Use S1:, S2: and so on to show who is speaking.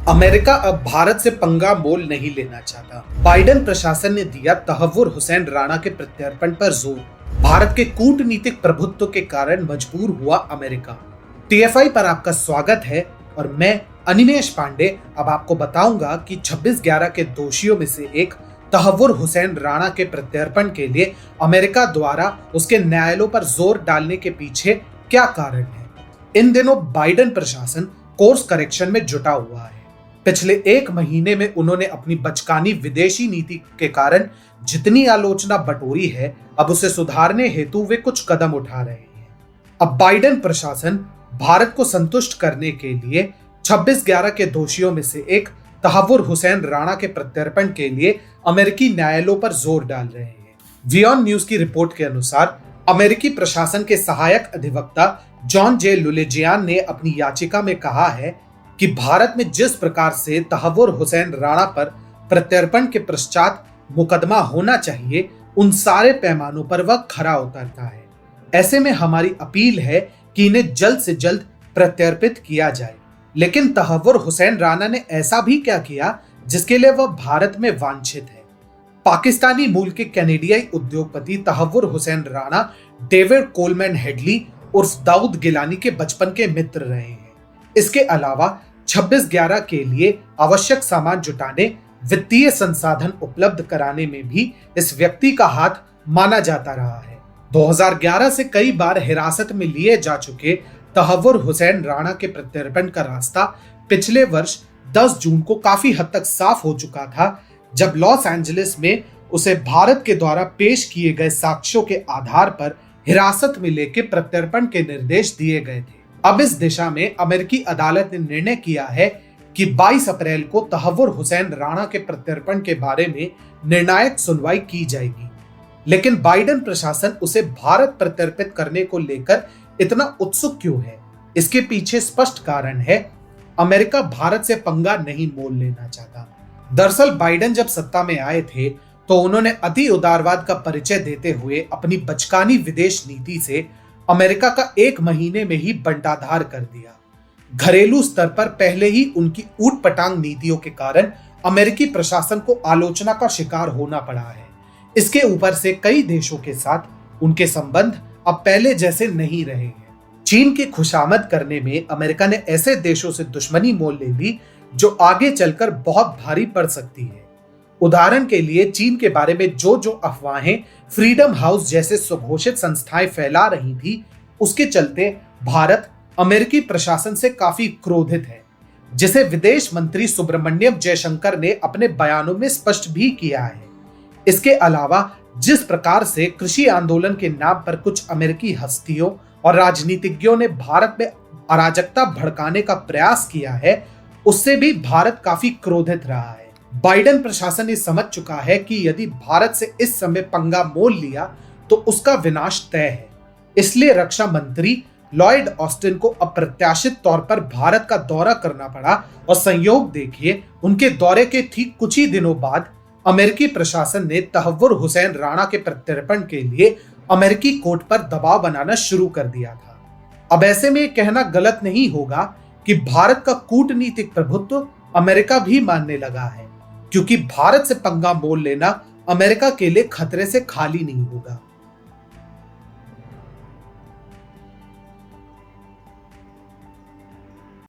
S1: America अब भारत से पंगा मोल नहीं लेना चाहता। बाइडेन प्रशासन ने दिया तहव्वुर हुसैन राणा के प्रत्यर्पण पर जोर। भारत के कूटनीतिक प्रभुत्व के कारण मजबूर हुआ अमेरिका। टीएफआई पर आपका स्वागत है और मैं अनिमेश पांडे अब आपको बताऊंगा कि 26/11 के दोषियों में से एक तहव्वुर हुसैन राणा के प्रत्यर्पण के लिए अमेरिका द्वारा उसके न्यायालयों पर जोर डालने के पीछे क्या कारण है। इन दिनों बाइडेन प्रशासन कोर्स करेक्शन में जुटा हुआ है। पिछले 1 महीने में उन्होंने अपनी बचकानी विदेशी नीति के कारण जितनी आलोचना बटोरी है, अब उसे सुधारने हेतु वे कुछ कदम उठा रहे हैं। अब बाइडेन प्रशासन भारत को संतुष्ट करने के लिए 26/11 के दोषियों में से एक तहव्वुर हुसैन राणा के प्रत्यर्पण के लिए अमेरिकी न्यायालयों पर जोर डाल रहे हैं। वियॉन न्यूज की रिपोर्ट के अनुसार अमेरिकी प्रशासन के सहायक अधिवक्ता जॉन जे लुलेजियान ने अपनी याचिका में कहा है कि भारत में जिस प्रकार से तहव्वुर हुसैन राणा पर प्रत्यर्पण के पश्चात मुकदमा होना चाहिए, उन सारे पैमानों पर वह खरा उतरता है। ऐसे में हमारी अपील है कि इन्हें जल्द से जल्द प्रत्यर्पित किया जाए। लेकिन तहव्वुर हुसैन राणा ने ऐसा भी क्या किया जिसके लिए वह भारत में वांछित है। पाकिस्तानी मूल के कैनेडियाई उद्योगपति Tahawwur Hussain Rana David Coleman Headley उर्फ दाऊद गिलानी के बचपन के मित्र रहे हैं। इसके अलावा 26/11 के लिए आवश्यक सामान जुटाने, वित्तीय संसाधन उपलब्ध कराने में भी इस व्यक्ति का हाथ माना जाता रहा है। 2011 से कई बार हिरासत में लिए जा चुके तहव्वुर हुसैन राणा के प्रत्यर्पण का रास्ता पिछले वर्ष 10 जून को काफी हद तक साफ हो चुका था, जब लॉस एंजलिस में उसे भारत के द्वारा पेश किए गए साक्ष्यों के आधार पर हिरासत में लेके प्रत्यर्पण के निर्देश दिए गए थे। अब इस दिशा में अमेरिकी अदालत ने निर्णय किया है कि 22 अप्रैल को तहव्वुर हुसैन राणा के प्रत्यर्पण के बारे में निर्णायक सुनवाई की जाएगी। लेकिन बाइडेन प्रशासन उसे भारत प्रत्यर्पित करने को लेकर इतना उत्सुक क्यों है? इसके पीछे स्पष्ट कारण है, अमेरिका भारत से पंगा नहीं मोल लेना चाहता। दरअसल बाइडेन जब सत्ता में आए थे तो उन्होंने अति उदारवाद का परिचय देते हुए अपनी बचकानी विदेश नीति से अमेरिका का 1 महीने में ही बंटाधार कर दिया। घरेलू स्तर पर पहले ही उनकी ऊटपटांग नीतियों के कारण अमेरिकी प्रशासन को आलोचना का शिकार होना पड़ा है। इसके ऊपर से कई देशों के साथ उनके संबंध अब पहले जैसे नहीं रहे हैं। चीन की खुशामद करने में अमेरिका ने ऐसे देशों से दुश्मनी मोल ले ली जो आगे चलकर बहुत भारी पड़ सकती है। उदाहरण के लिए चीन के बारे में जो अफवाहें फ्रीडम हाउस जैसे सुघोषित संस्थाएं फैला रही थी, उसके चलते भारत अमेरिकी प्रशासन से काफी क्रोधित है, जिसे विदेश मंत्री सुब्रमण्यम जयशंकर ने अपने बयानों में स्पष्ट भी किया है। इसके अलावा जिस प्रकार से कृषि आंदोलन के नाम पर कुछ अमेरिकी हस्तियों और राजनीतिज्ञों ने भारत में अराजकता भड़काने का प्रयास किया है, उससे भी भारत काफी क्रोधित रहा है। बाइडेन प्रशासन ये समझ चुका है कि यदि भारत से इस समय पंगा मोल लिया तो उसका विनाश तय है। इसलिए रक्षा मंत्री लॉयड ऑस्टिन को अप्रत्याशित तौर पर भारत का दौरा करना पड़ा और संयोग देखिए, उनके दौरे के ठीक कुछ ही दिनों बाद अमेरिकी प्रशासन ने तहव्वुर हुसैन राणा के प्रत्यर्पण के लिए अमेरिकी कोर्ट पर दबाव बनाना शुरू कर दिया था। अब ऐसे में कहना गलत नहीं होगा कि भारत का कूटनीतिक प्रभुत्व अमेरिका भी मानने लगा है, क्योंकि भारत से पंगा मोल लेना अमेरिका के लिए खतरे से खाली नहीं होगा।